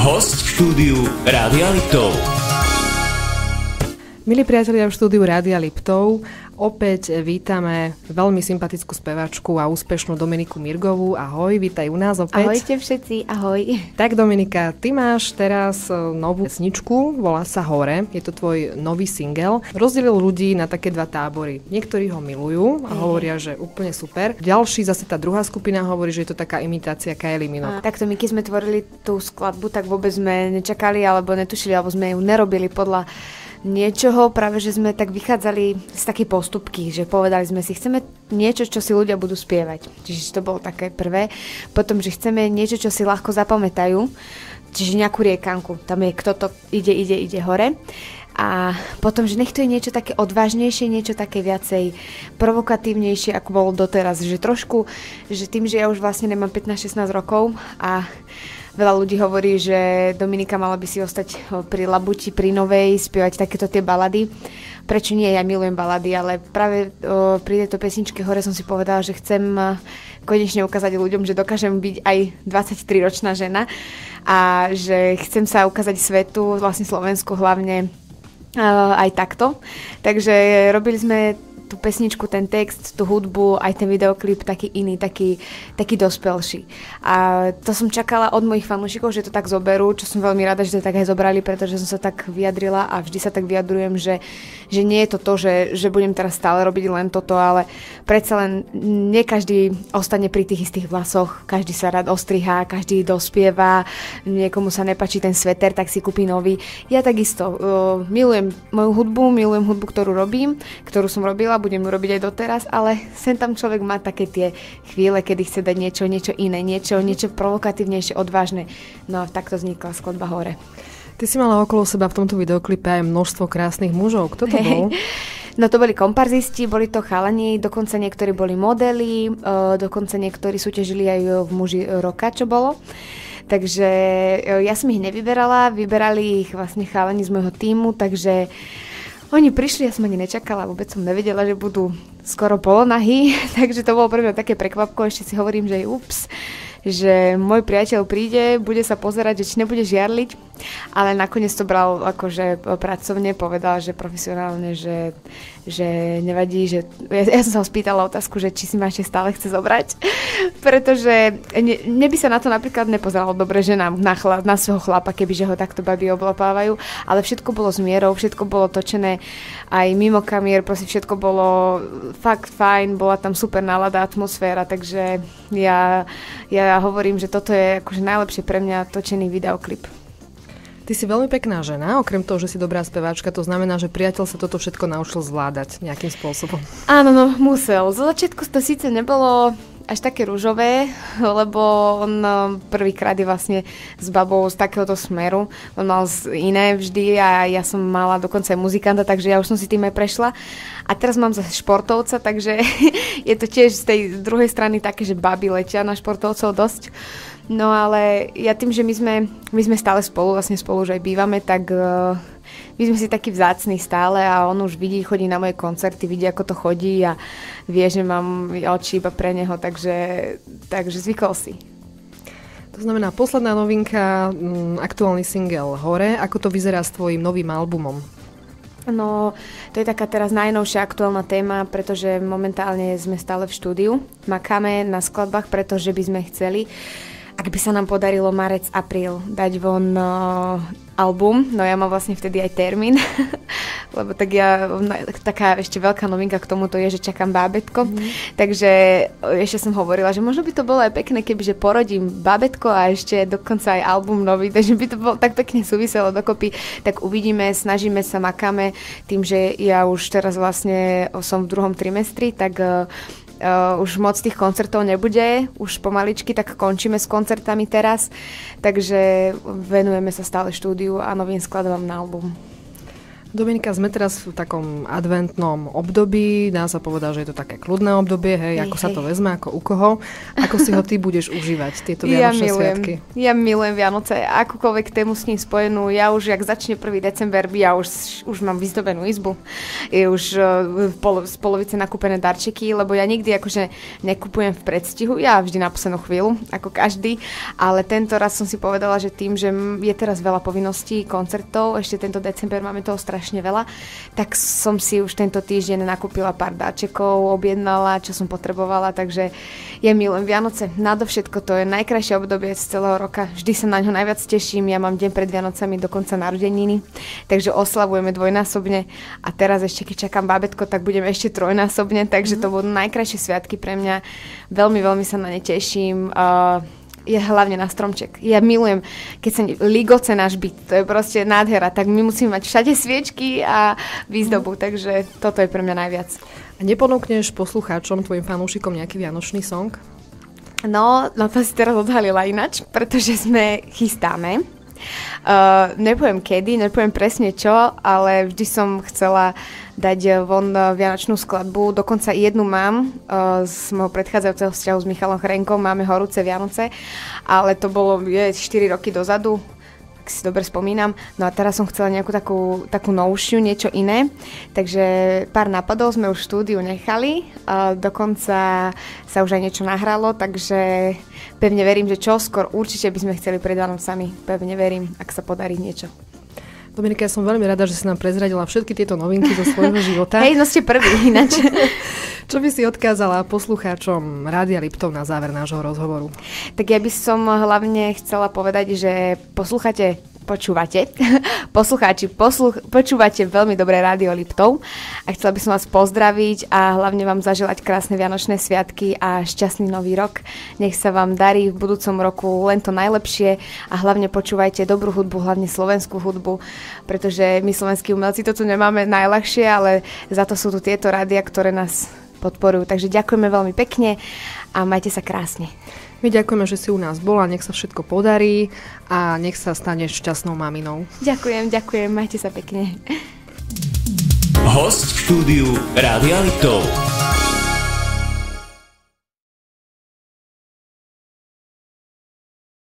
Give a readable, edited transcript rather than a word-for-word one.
Hosť v štúdiu Rádia Liptov. Milí priatelia v štúdiu Rádia Liptov, opäť vítame veľmi sympatickú spevačku a úspešnú Dominiku Mirgovú. Ahoj, vítaj u nás opäť. Ahojte všetci, ahoj. Tak Dominika, ty máš teraz novú pesničku, volá sa Hore, je to tvoj nový single. Rozdelil ľudí na také dva tábory. Niektorí ho milujú a hovoria, že úplne super. Ďalší, zase tá druhá skupina hovorí, že je to taká imitácia Kylie Minogue. Takto my, keď sme tvorili tú skladbu, tak vôbec sme nečakali alebo netušili, alebo sme ju nerobili podľa niečoho, práve že sme tak vychádzali z takej postupky, že povedali sme si, chceme niečo, čo si ľudia budú spievať. Čiže to bolo také prvé. Potom, že chceme niečo, čo si ľahko zapamätajú, čiže nejakú riekanku. Tam je, kto to ide hore. A potom, že nech to je niečo také odvážnejšie, niečo také viacej provokatívnejšie, ako bolo doteraz. Že trošku, že tým, že ja už vlastne nemám 15-16 rokov a veľa ľudí hovorí, že Dominika mala by si ostať pri labuti, pri novej, spievať takéto tie balady. Prečo nie? Ja milujem balady, ale práve pri tejto pesničke Hore som si povedala, že chcem konečne ukázať ľuďom, že dokážem byť aj 23-ročná žena a že chcem sa ukázať svetu, vlastne Slovensku hlavne aj takto. Takže robili sme tú pesničku, ten text, tú hudbu, aj ten videoklip taký iný, taký dospelší. A to som čakala od mojich fanúšikov, že to tak zoberú, čo som veľmi rada, že to tak aj zobrali, pretože som sa tak vyjadrila a vždy sa tak vyjadrujem, že nie je to že budem teraz stále robiť len toto, ale predsa len nie každý ostane pri tých istých vlasoch, každý sa rád ostrihá, každý dospieva, niekomu sa nepáči ten sveter, tak si kúpi nový. Ja takisto milujem moju hudbu, ktorú robím, ktorú som robila, budem ju robiť aj doteraz, ale sem tam človek má také tie chvíle, kedy chce dať niečo iné, niečo provokatívnejšie, odvážne. No a takto vznikla skladba Hore. Ty si mala okolo seba v tomto videoklipe aj množstvo krásnych mužov. Kto to bol? No to boli komparzisti, boli to chalani, dokonca niektorí boli modely, dokonca niektorí súťažili aj v muži roka, čo bolo. Takže ja som ich nevyberala, vyberali ich vlastne chalani z môjho tímu, takže oni prišli, ja som ani nečakala, vôbec som nevedela, že budú skoro polonahý, takže to bolo pre mňa také prekvapko, ešte si hovorím, že ups, že môj priateľ príde, bude sa pozerať, že či nebude žiarliť, ale nakoniec to bral akože pracovne, povedal, že profesionálne, že nevadí, že ja som sa ho spýtala otázku, že či si ma ešte stále chce zobrať, pretože mne by sa na to napríklad nepozeralo dobre, že na svojho chlapa, kebyže ho takto babi oblapávajú, ale všetko bolo s mierou, všetko bolo točené aj mimo kamier, proste všetko bolo fakt fajn, bola tam super nálada, atmosféra, takže ja hovorím, že toto je akože najlepšie pre mňa točený videoklip. Ty si veľmi pekná žena, okrem toho, že si dobrá speváčka, to znamená, že priateľ sa toto všetko naučil zvládať nejakým spôsobom. Áno, no musel. Zo začiatku to síce nebolo až také ružové, lebo on prvýkrát je vlastne s babou z takéhoto smeru. On mal iné vždy a ja som mala dokonca aj muzikanta, takže ja už som si tým aj prešla. A teraz mám zase športovca, takže je to tiež z tej druhej strany také, že baby letia na športovcov dosť. No ale ja tým, že my sme stále spolu, vlastne spolu už aj bývame, tak my sme si takí vzácni stále a on už vidí, chodí na moje koncerty, vidí, ako to chodí a vie, že mám oči iba pre neho, takže zvykol si. To znamená, posledná novinka, aktuálny single Hore, ako to vyzerá s tvojím novým albumom? No, to je taká teraz najnovšia aktuálna téma, pretože momentálne sme stále v štúdiu, makáme na skladbách, pretože by sme chceli, ak by sa nám podarilo marec, apríl dať von album, no ja mám vlastne vtedy aj termín, lebo tak taká ešte veľká novinka k tomuto je, že čakám bábätko, takže ešte som hovorila, že možno by to bolo aj pekné, kebyže porodím bábätko a ešte dokonca aj album nový, takže by to bolo tak pekne súviselo dokopy, tak uvidíme, snažíme sa, makáme, tým, že ja už teraz vlastne som v 2. trimestri, tak už moc tých koncertov nebude, už pomaličky, tak končíme s koncertami teraz, takže venujeme sa stále štúdiu a novým skladbám na album. Dominika, sme teraz v takom adventnom období, dá sa povedať, že je to také kľudné obdobie, ako sa to vezme, ako u koho. Ako si ho ty budeš užívať, tieto vianočné sviatky? Ja milujem Vianoce, akúkoľvek tému s ním spojenú. Ja už, jak začne 1. december, ja už mám vyzdobenú izbu. Je už z polovice nakúpené darčeky, lebo ja nikdy akože nekupujem v predstihu, ja vždy na poslednú chvíľu, ako každý, ale tento raz som si povedala, že tým, že je teraz veľa povinností, koncertov, ešte tento december máme toho strašne veľa, tak som si už tento týždeň nakúpila pár dáčekov, objednala, čo som potrebovala, takže ja milujem Vianoce. Nadovšetko to je najkrajšie obdobie z celého roka. Vždy sa na ňo najviac teším. Ja mám deň pred Vianocami dokonca narodeniny, takže oslavujeme dvojnásobne a teraz ešte keď čakám bábätko, tak budeme ešte trojnásobne, takže to budú najkrajšie sviatky pre mňa. Veľmi, veľmi sa na ne teším. Je hlavne na stromček. Ja milujem, keď sa ligoce náš byt, to je proste nádhera, tak my musíme mať všade sviečky a výzdobu, takže toto je pre mňa najviac. A neponúkneš poslucháčom, tvojim fanúšikom nejaký vianočný song? No to si teraz odhalila inač, pretože sme chystáme. Nepoviem kedy, nepoviem presne čo, ale vždy som chcela dať von vianočnú skladbu. Dokonca jednu mám z môjho predchádzajúceho vzťahu s Michalom Chrenkom. Máme Horúce Vianoce, ale to bolo 4 roky dozadu, ak si dobre spomínam. No a teraz som chcela nejakú takú novšiu, niečo iné. Takže pár nápadov sme už v štúdiu nechali. Dokonca sa už aj niečo nahralo, takže pevne verím, že čoskôr určite by sme chceli pred Vianocami. Pevne verím, ak sa podarí niečo. Dominika, ja som veľmi rada, že si nám prezradila všetky tieto novinky zo svojho života. Hej, no ste prví ináč. Čo by si odkázala poslucháčom Rádia Liptov na záver nášho rozhovoru? Tak ja by som hlavne chcela povedať, že počúvate veľmi dobré Rádio Liptov a chcela by som vás pozdraviť a hlavne vám zaželať krásne vianočné sviatky a šťastný nový rok. Nech sa vám darí v budúcom roku len to najlepšie a hlavne počúvajte dobrú hudbu, hlavne slovenskú hudbu, pretože my slovenskí umelci to tu nemáme najľahšie, ale za to sú tu tieto rádia, ktoré nás podporujú. Takže ďakujeme veľmi pekne a majte sa krásne. My ďakujeme, že si u nás bola, nech sa všetko podarí a nech sa staneš šťastnou maminou. Ďakujem, majte sa pekne. Host v štúdiu Rádia Liptov.